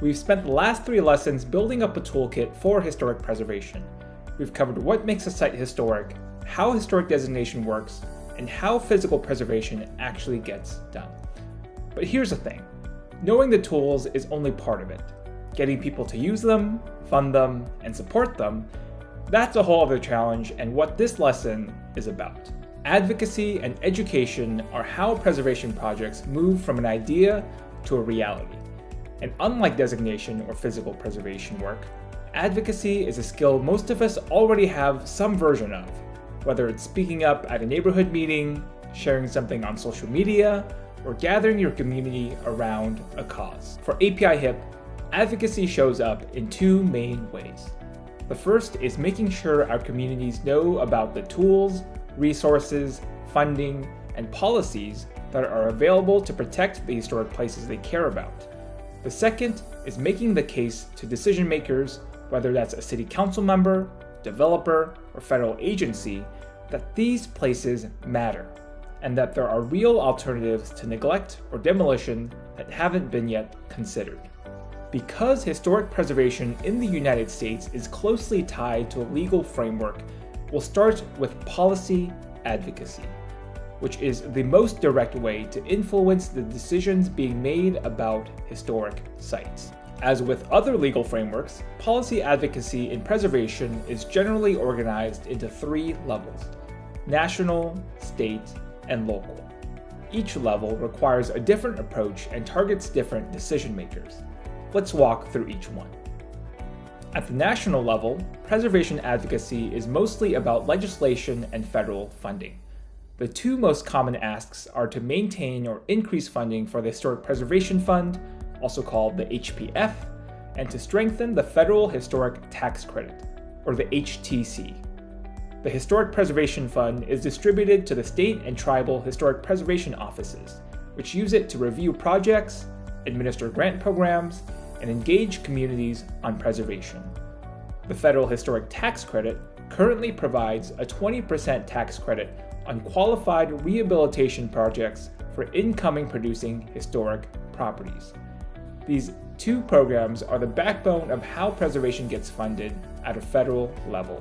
We've spent the last 3 lessons building up a toolkit for historic preservation. We've covered what makes a site historic, how historic designation works, and how physical preservation actually gets done. But here's the thing, knowing the tools is only part of it. Getting people to use them, fund them, and support them, that's a whole other challenge and what this lesson is about. Advocacy and education are how preservation projects move from an idea to a reality. And unlike designation or physical preservation work, advocacy is a skill most of us already have some version of, whether it's speaking up at a neighborhood meeting, sharing something on social media, or gathering your community around a cause. For APIAHiP, advocacy shows up in 2 main ways. The first is making sure our communities know about the tools, resources, funding, and policies that are available to protect the historic places they care about. The second is making the case to decision makers, whether that's a city council member, developer, or federal agency, that these places matter, and that there are real alternatives to neglect or demolition that haven't been yet considered. Because historic preservation in the United States is closely tied to a legal framework, we'll start with policy advocacy, which is the most direct way to influence the decisions being made about historic sites. As with other legal frameworks, policy advocacy in preservation is generally organized into 3 levels: national, state, and local. Each level requires a different approach and targets different decision makers. Let's walk through each one. At the national level, preservation advocacy is mostly about legislation and federal funding. The 2 most common asks are to maintain or increase funding for the Historic Preservation Fund, also called the HPF, and to strengthen the Federal Historic Tax Credit, or the HTC. The Historic Preservation Fund is distributed to the state and tribal historic preservation offices, which use it to review projects, administer grant programs, and engage communities on preservation. The Federal Historic Tax Credit currently provides a 20% tax credit on qualified rehabilitation projects for incoming producing historic properties. These 2 programs are the backbone of how preservation gets funded at a federal level.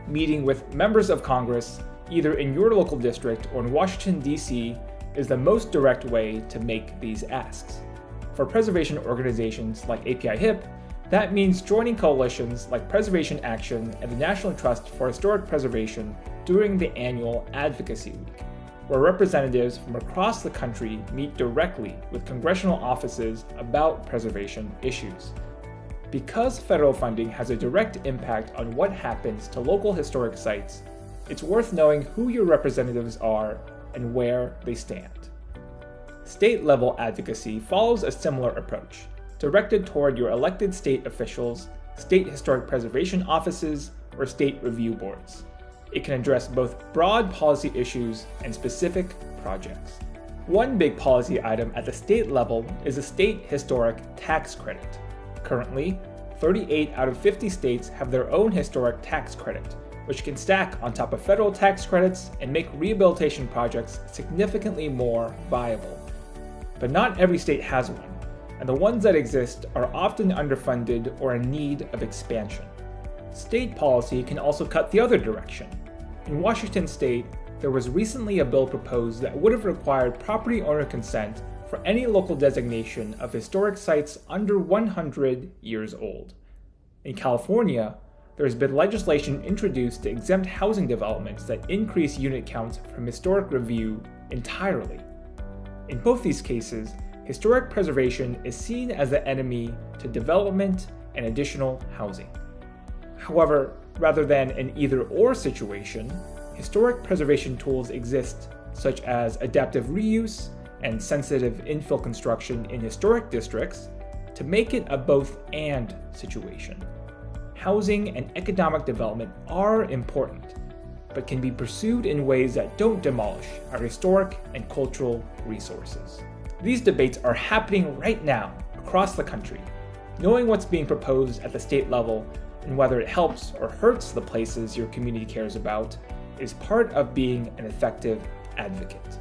Meeting with members of Congress, either in your local district or in Washington, D.C., is the most direct way to make these asks. For preservation organizations like APIAHiP, that means joining coalitions like Preservation Action and the National Trust for Historic Preservation during the annual Advocacy Week, where representatives from across the country meet directly with congressional offices about preservation issues. Because federal funding has a direct impact on what happens to local historic sites, it's worth knowing who your representatives are and where they stand. State-level advocacy follows a similar approach, directed toward your elected state officials, state historic preservation offices, or state review boards. It can address both broad policy issues and specific projects. One big policy item at the state level is the State Historic Tax Credit. Currently, 38 out of 50 states have their own historic tax credit, which can stack on top of federal tax credits and make rehabilitation projects significantly more viable. But not every state has one, and the ones that exist are often underfunded or in need of expansion. State policy can also cut the other direction. In Washington state, there was recently a bill proposed that would have required property owner consent for any local designation of historic sites under 100 years old. In California, there has been legislation introduced to exempt housing developments that increase unit counts from historic review entirely. In both these cases, historic preservation is seen as the enemy to development and additional housing. However, rather than an either-or situation, historic preservation tools exist, such as adaptive reuse and sensitive infill construction in historic districts, to make it a both-and situation. Housing and economic development are important, but can be pursued in ways that don't demolish our historic and cultural resources. These debates are happening right now across the country. Knowing what's being proposed at the state level and whether it helps or hurts the places your community cares about is part of being an effective advocate.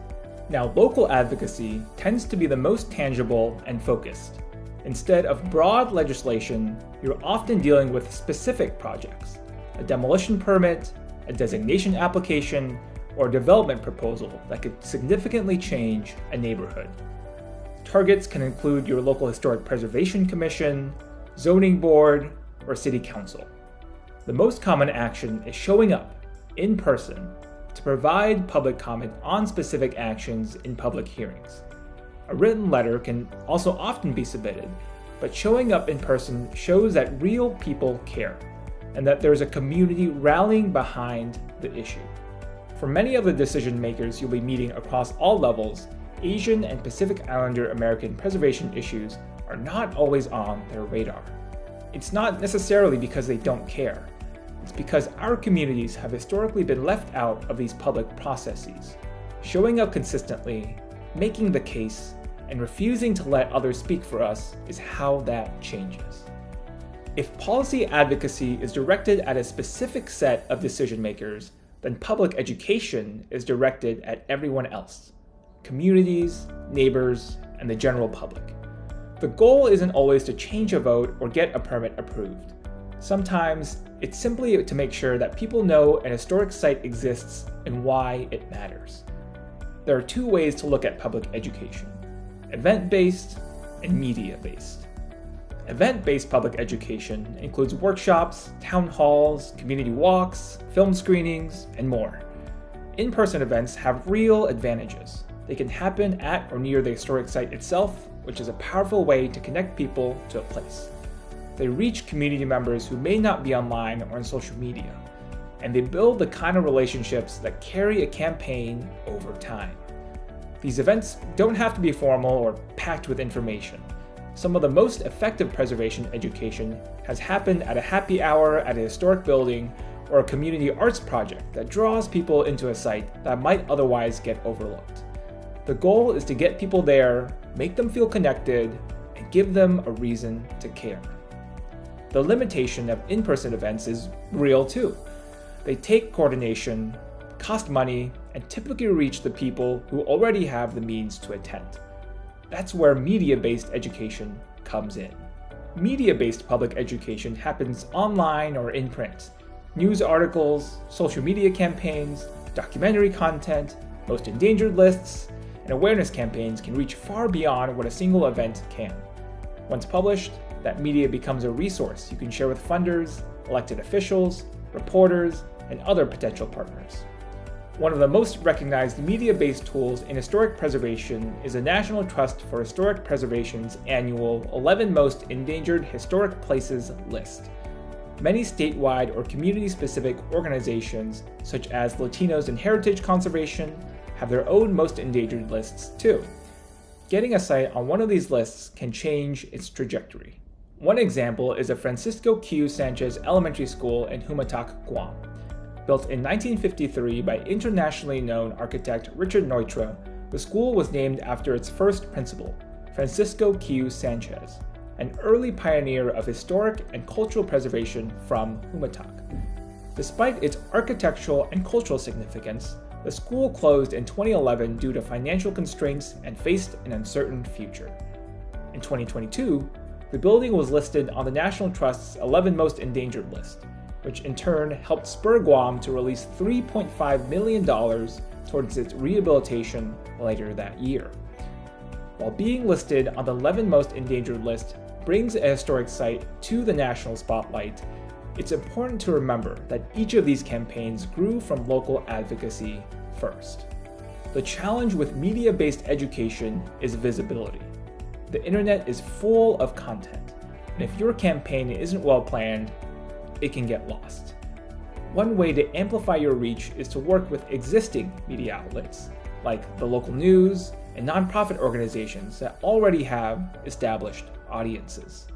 Now, local advocacy tends to be the most tangible and focused. Instead of broad legislation, you're often dealing with specific projects, a demolition permit, a designation application, or a development proposal that could significantly change a neighborhood. Targets can include your local historic preservation commission, zoning board, or city council. The most common action is showing up in person to provide public comment on specific actions in public hearings. A written letter can also often be submitted, but showing up in person shows that real people care and that there's a community rallying behind the issue. For many of the decision makers you'll be meeting across all levels, Asian and Pacific Islander American preservation issues are not always on their radar. It's not necessarily because they don't care. It's because our communities have historically been left out of these public processes. Showing up consistently, making the case, and refusing to let others speak for us is how that changes. If policy advocacy is directed at a specific set of decision makers, then public education is directed at everyone else: communities, neighbors, and the general public. The goal isn't always to change a vote or get a permit approved. Sometimes it's simply to make sure that people know an historic site exists and why it matters. There are two ways to look at public education: event-based and media-based. Event-based public education includes workshops, town halls, community walks, film screenings, and more. In-person events have real advantages. They can happen at or near the historic site itself, which is a powerful way to connect people to a place. They reach community members who may not be online or on social media, and they build the kind of relationships that carry a campaign over time. These events don't have to be formal or packed with information. Some of the most effective preservation education has happened at a happy hour at a historic building or a community arts project that draws people into a site that might otherwise get overlooked. The goal is to get people there, make them feel connected, and give them a reason to care. The limitation of in-person events is real too. They take coordination, cost money, and typically reach the people who already have the means to attend. That's where media-based education comes in. Media-based public education happens online or in print. News articles, social media campaigns, documentary content, most endangered lists, and awareness campaigns can reach far beyond what a single event can. Once published, that media becomes a resource you can share with funders, elected officials, reporters, and other potential partners. One of the most recognized media-based tools in historic preservation is the National Trust for Historic Preservation's annual 11 Most Endangered Historic Places list. Many statewide or community-specific organizations, such as Latinos and Heritage Conservation, have their own most endangered lists too. Getting a site on one of these lists can change its trajectory. One example is the Francisco Q. Sanchez Elementary School in Humatak, Guam. Built in 1953 by internationally known architect Richard Neutra, the school was named after its first principal, Francisco Q. Sanchez, an early pioneer of historic and cultural preservation from Humatak. Despite its architectural and cultural significance, the school closed in 2011 due to financial constraints and faced an uncertain future. In 2022, the building was listed on the National Trust's 11 Most Endangered list, which in turn helped spur Guam to release $3.5 million towards its rehabilitation later that year. While being listed on the 11 Most Endangered list brings a historic site to the national spotlight, it's important to remember that each of these campaigns grew from local advocacy first. The challenge with media-based education is visibility. The internet is full of content, and if your campaign isn't well planned, it can get lost. One way to amplify your reach is to work with existing media outlets, like the local news and nonprofit organizations that already have established audiences.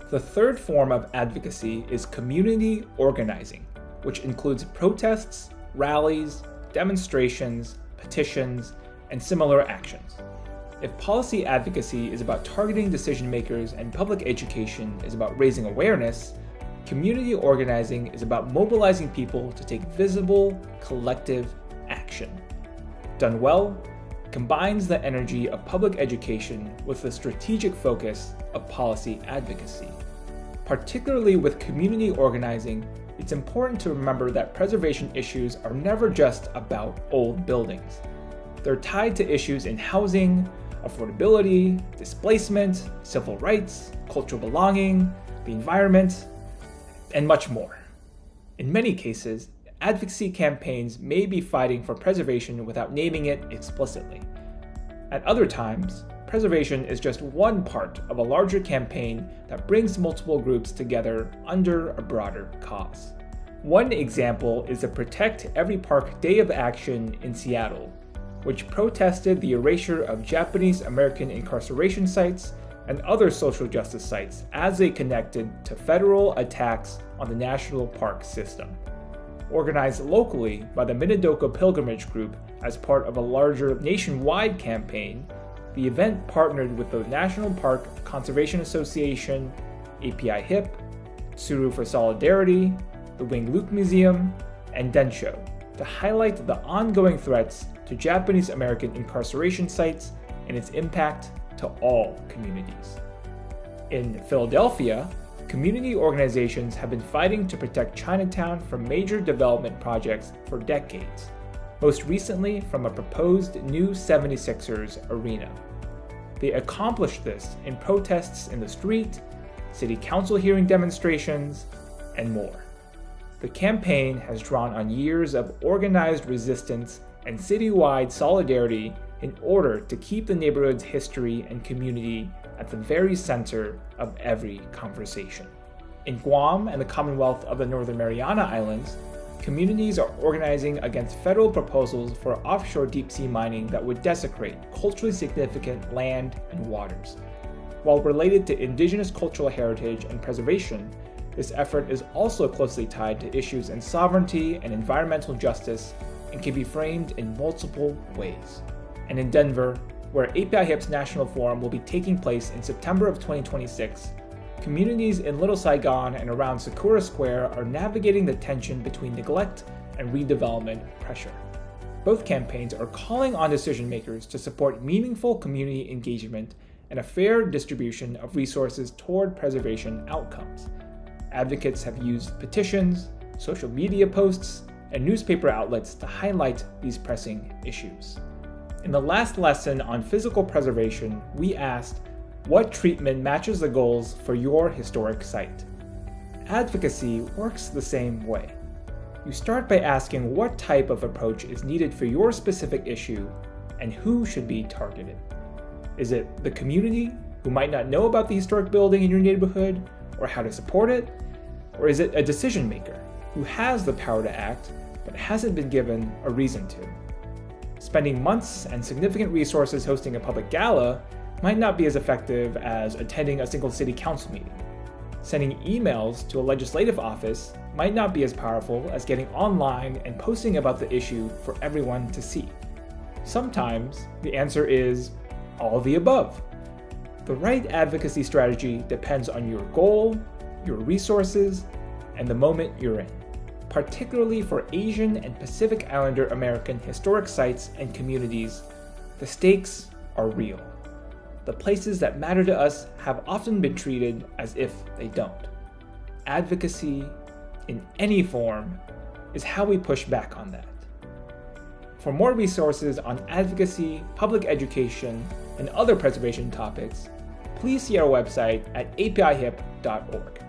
The third form of advocacy is community organizing, which includes protests, rallies, demonstrations, petitions, and similar actions. If policy advocacy is about targeting decision makers and public education is about raising awareness, community organizing is about mobilizing people to take visible, collective action. Done well, It combines the energy of public education with the strategic focus of policy advocacy. Particularly with community organizing, it's important to remember that preservation issues are never just about old buildings. They're tied to issues in housing, affordability, displacement, civil rights, cultural belonging, the environment, and much more. In many cases, advocacy campaigns may be fighting for preservation without naming it explicitly. At other times, preservation is just one part of a larger campaign that brings multiple groups together under a broader cause. One example is the Protect Every Park Day of Action in Seattle, which protested the erasure of Japanese American incarceration sites and other social justice sites as they connected to federal attacks on the national park system. Organized locally by the Minidoka Pilgrimage Group as part of a larger nationwide campaign, the event partnered with the National Park Conservation Association, APIAHiP, Tsuru for Solidarity, the Wing Luke Museum, and Densho to highlight the ongoing threats to Japanese American incarceration sites and its impact to all communities. In Philadelphia, community organizations have been fighting to protect Chinatown from major development projects for decades, most recently from a proposed new 76ers arena. They accomplished this in protests in the street, city council hearing demonstrations, and more. The campaign has drawn on years of organized resistance and citywide solidarity in order to keep the neighborhood's history and community at the very center of every conversation. In Guam and the Commonwealth of the Northern Mariana Islands, communities are organizing against federal proposals for offshore deep-sea mining that would desecrate culturally significant land and waters. While related to indigenous cultural heritage and preservation, this effort is also closely tied to issues in sovereignty and environmental justice and can be framed in multiple ways. And in Denver, where APIAHiP's National Forum will be taking place in September of 2026, communities in Little Saigon and around Sakura Square are navigating the tension between neglect and redevelopment pressure. Both campaigns are calling on decision makers to support meaningful community engagement and a fair distribution of resources toward preservation outcomes. Advocates have used petitions, social media posts, and newspaper outlets to highlight these pressing issues. In the last lesson on physical preservation, we asked, what treatment matches the goals for your historic site? Advocacy works the same way. You start by asking what type of approach is needed for your specific issue and who should be targeted. Is it the community who might not know about the historic building in your neighborhood or how to support it? Or is it a decision maker who has the power to act but hasn't been given a reason to? Spending months and significant resources hosting a public gala might not be as effective as attending a single city council meeting. Sending emails to a legislative office might not be as powerful as getting online and posting about the issue for everyone to see. Sometimes the answer is all of the above. The right advocacy strategy depends on your goal, your resources, and the moment you're in. Particularly for Asian and Pacific Islander American historic sites and communities, the stakes are real. The places that matter to us have often been treated as if they don't. Advocacy, in any form, is how we push back on that. For more resources on advocacy, public education, and other preservation topics, please see our website at apiahip.org.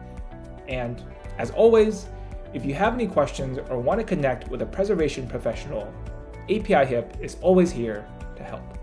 And, as always, if you have any questions or want to connect with a preservation professional, APIAHiP is always here to help.